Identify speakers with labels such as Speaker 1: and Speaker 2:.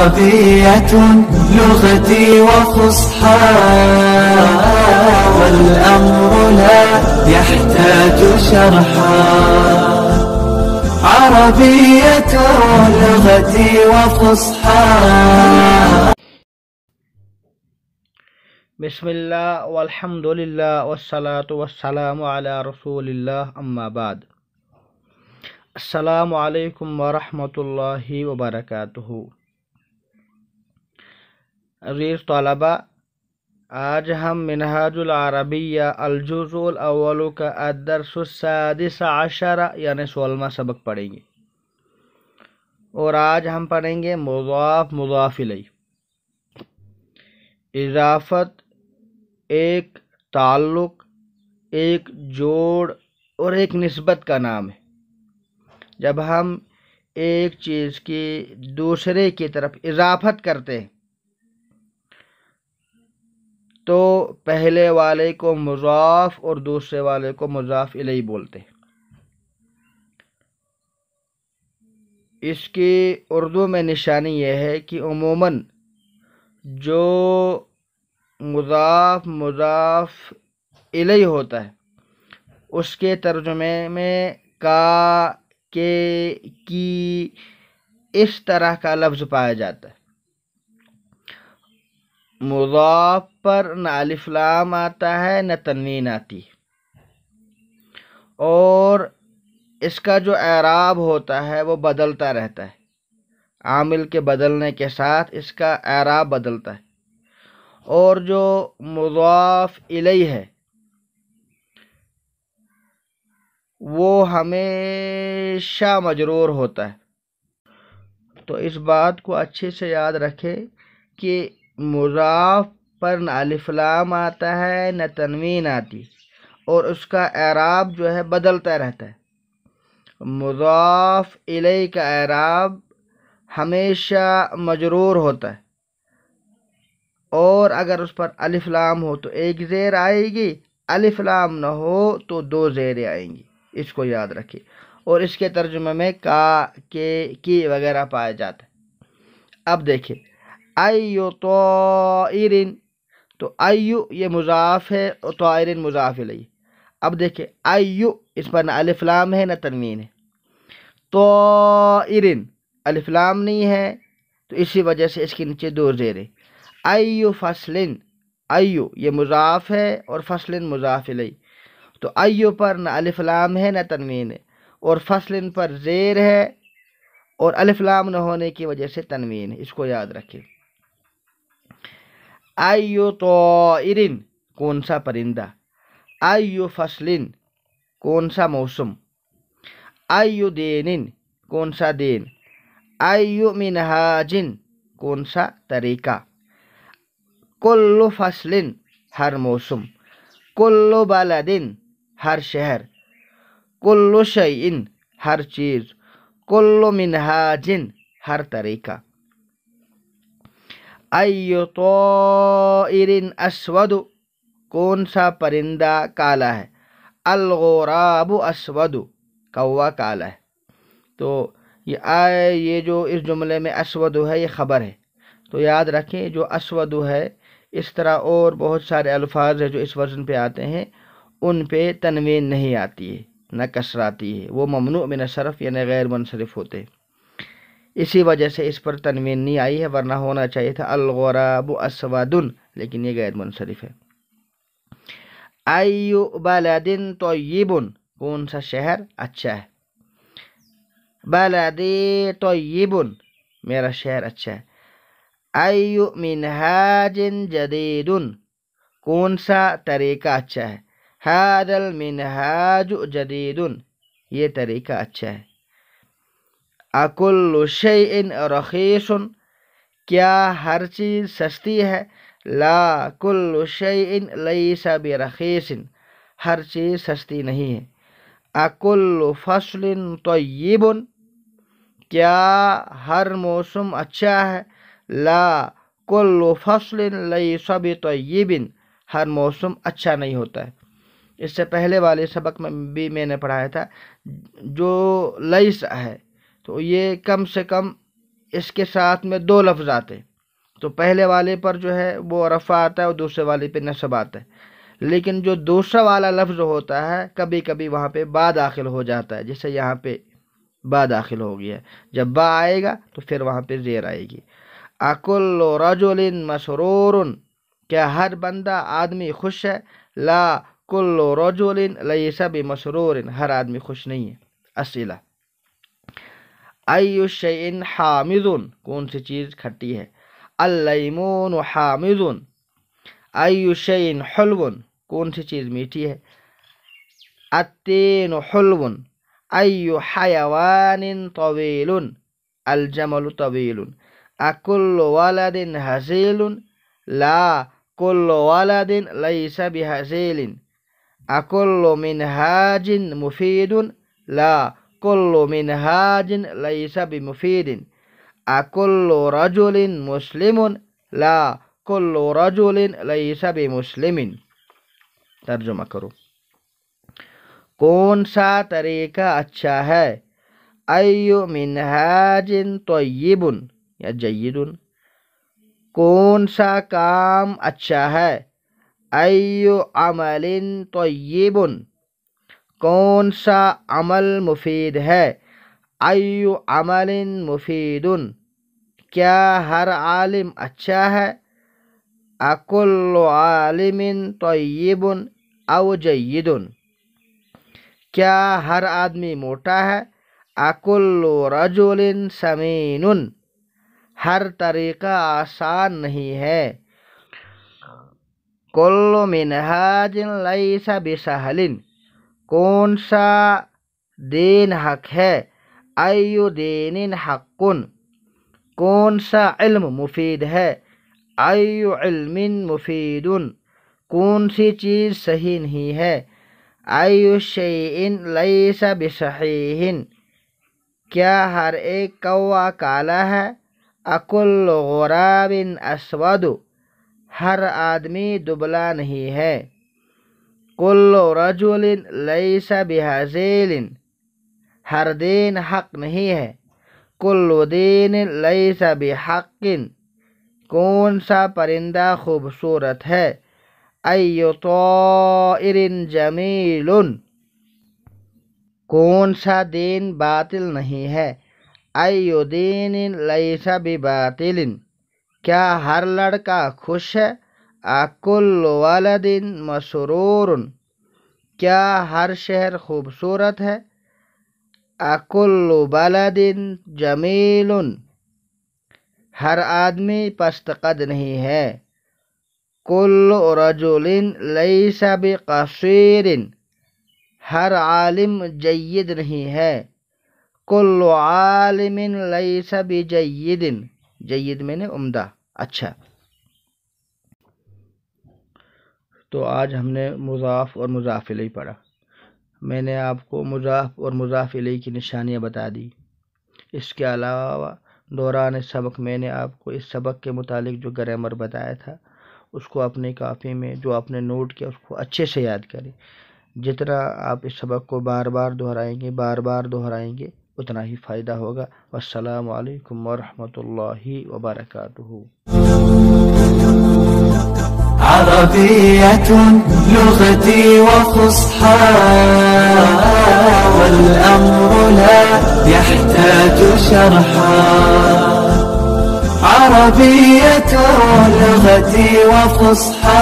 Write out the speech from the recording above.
Speaker 1: عربية لغتي وفصحى والأمر لا يحتاج شرحا عربية لغتي وفصحى.
Speaker 2: بسم اللہ والحمد للہ والصلاة والسلام علی رسول اللہ اما بعد. السلام علیکم ورحمۃ اللہ وبرکاتہ. عزیز طلباء، آج ہم منہاج العربیہ الجزء الاول کا الدرس السادس عشر یعنی 16واں سبق پڑھیں گے، اور آج ہم پڑھیں گے مضاف مضاف الیہ. اضافت ایک تعلق، ایک جوڑ اور ایک نسبت کا نام ہے. جب ہم ایک چیز کی دوسرے کی طرف اضافت کرتے ہیں تو پہلے والے کو مضاف اور دوسرے والے کو مضاف الیہ بولتے ہیں. اس کی اردو میں نشانی یہ ہے کہ عموماً جو مضاف الیہ ہوتا ہے اس کے ترجمے میں کا، کے، کی اس طرح کا لفظ پایا جاتا ہے. مضاف پر نہ الف لام آتا ہے نہ تنوین آتی، اور اس کا جو اعراب ہوتا ہے وہ بدلتا رہتا ہے. عامل کے بدلنے کے ساتھ اس کا اعراب بدلتا ہے. اور جو مضاف الیہ ہے وہ ہمیشہ مجرور ہوتا ہے. تو اس بات کو اچھے سے یاد رکھے کہ مضاف پر نہ الف لام آتا ہے نہ تنوین آتی، اور اس کا اعراب جو ہے بدلتا رہتا ہے. مضاف الیہ کا اعراب ہمیشہ مجرور ہوتا ہے، اور اگر اس پر الف لام ہو تو ایک زیر آئے گی، الف لام نہ ہو تو دو زیریں آئیں گی. اس کو یاد رکھیے. اور اس کے ترجمے میں کا، کے، کی وغیرہ پایا جاتا ہے. اب دیکھیں ایو طائر، تو ایو یہ مضاف ہے اور طائر مضاف الیہ. اب دیکھیں ایو اس پر نہ الف لام ہے نہ تنوین ہے. طائر الف لام نہیں ہے تو اسی وجہ سے اس کے نیچے دو زیریں. ایو فصل، ایو یہ مضاف ہے اور فصل مضاف الیہ. تو ایو پر نہ الف لام ہے نہ تنوین ہے، اور فصل پر زیر ہے اور الف لام نہ ہونے کی وجہ سے تنوین ہے. اس کو یاد رکھیں. ایو طائر کون سا پرندہ، ایو فصل کون سا موسم، ایو دین کون سا دین، ایو منہاج کون سا طریقہ، کل فصل ہر موسم، کل بلد ہر شہر، کل شیء ہر چیز، کل منہاج ہر طریقہ. ایو طائر اسود کون سا پرندہ کالا ہے، الغراب اسود کوا کالا ہے. تو یہ جو اس جملے میں اسود ہے یہ خبر ہے. تو یاد رکھیں جو اسود ہے، اس طرح اور بہت سارے الفاظ ہیں جو اس وزن پہ آتے ہیں ان پہ تنوین نہیں آتی ہے نہ کسر آتی ہے، وہ ممنوع من الصرف یعنی غیر منصرف ہوتے ہیں. اسی وجہ سے اس پر تنوین نہیں آئی ہے، ورنہ ہونا چاہیے تھا الغراب اسود، لیکن یہ غیر منصرف ہے. ایو بلد طیب کون سا شہر اچھا ہے، بلدی طیب میرا شہر اچھا ہے. ایو منہاج جدید کون سا طریقہ اچھا ہے، ھذا المنہاج جدید یہ طریقہ اچھا ہے. اکل شیء رخیص کیا ہر چیز سستی ہے، لا کل شیء لیس برخیص ہر چیز سستی نہیں ہے. اکل فصل طیب کیا ہر موسم اچھا ہے، لا کل فصل لیس بطیب ہر موسم اچھا نہیں ہوتا ہے. اس سے پہلے والے سبق میں بھی میں نے پڑھایا تھا جو لیس ہے تو یہ کم سے کم اس کے ساتھ میں دو لفظ آتے ہیں، تو پہلے والے پر جو ہے وہ رفع آتا ہے اور دوسرے والے پہ نصب آتا ہے، لیکن جو دوسرا والا لفظ ہوتا ہے کبھی کبھی وہاں پہ با داخل ہو جاتا ہے، جیسے یہاں پہ با داخل ہو گیا ہے، جب با آئے گا تو پھر وہاں پہ زیر آئے گی۔ اکل رجل مسرور، کیا ہر بندہ آدمی خوش ہے؟ لا کل رجل لیس بمسرور، ہر آدمی خوش نہیں ہے۔ اسئلہ، ای شیء حامض، کون سی چیز کھٹی ہے؟ اللیمون حامض۔ ای شیء حلو، کون سی چیز میٹھی ہے؟ التین حلو۔ ای حیوان طویل؟ الجمل طویل۔ اکل ولد ہزیل؟ لا کل ولد لیس بہزیل۔ اکل منہاج مفید؟ لا کل منہاج لیس بمفید۔ اکل رجل مسلم؟ لا کل رجل لیس بمسلم۔ ترجمہ کرو۔ کون سا طریقہ اچھا ہے؟ ای منہاج طیب یا جید؟ کون سا کام اچھا ہے؟ ای عمل طیب، کون سا عمل مفید ہے؟ ای عمل مفید، کیا ہر عالم اچھا ہے؟ اکل عالم طیب او جید، کیا ہر آدمی موٹا ہے؟ اکل رجل سمین، ہر طریقہ آسان نہیں ہے۔ کل منہاج لیس بسہل، کون سا دین حق ہے؟ ای دین حق، کون سا علم مفید ہے؟ ای علم مفید، کون سی چیز صحیح نہیں ہے؟ ای شیء لیس بصحیح، کیا ہر ایک کوا کالا ہے؟ اکل غراب اسود، ہر آدمی دبلا نہیں ہے۔ کل رجل لیس بہزیل، ہر دین حق نہیں ہے۔ کل دین لیس بحق، کون سا پرندہ خوبصورت ہے؟ ای طائر جمیل، کون سا دین باطل نہیں ہے؟ ای دین لیس بباطل، کیا ہر لڑکا خوش ہے؟ اکل ولد مسرور، کیا ہر شہر خوبصورت ہے؟ اکل بلد جمیل، ہر آدمی پست قد نہیں ہے۔ کل رجل لیس بقصیر، ہر عالم جید نہیں ہے۔ کل عالم لیس بجید، جید میں نے عمدہ، اچھا۔ تو آج ہم نے مضاف اور مضاف الیہ پڑھا۔ میں نے آپ کو مضاف اور مضاف الیہ کی نشانیاں بتا دی۔ اس کے علاوہ دوران سبق میں نے آپ کو اس سبق کے متعلق جو گرامر بتایا تھا اس کو اپنی کاپی میں جو آپ نے نوٹ کیا اس کو اچھے سے یاد کریں۔ جتنا آپ اس سبق کو بار بار دہرائیں گے اتنا ہی فائدہ ہوگا۔ والسلام علیکم ورحمۃ اللہ وبرکاتہ۔
Speaker 1: عربية لغتي وفصحى، والأمر لا يحتاج شرحا. عربية لغتي وفصحى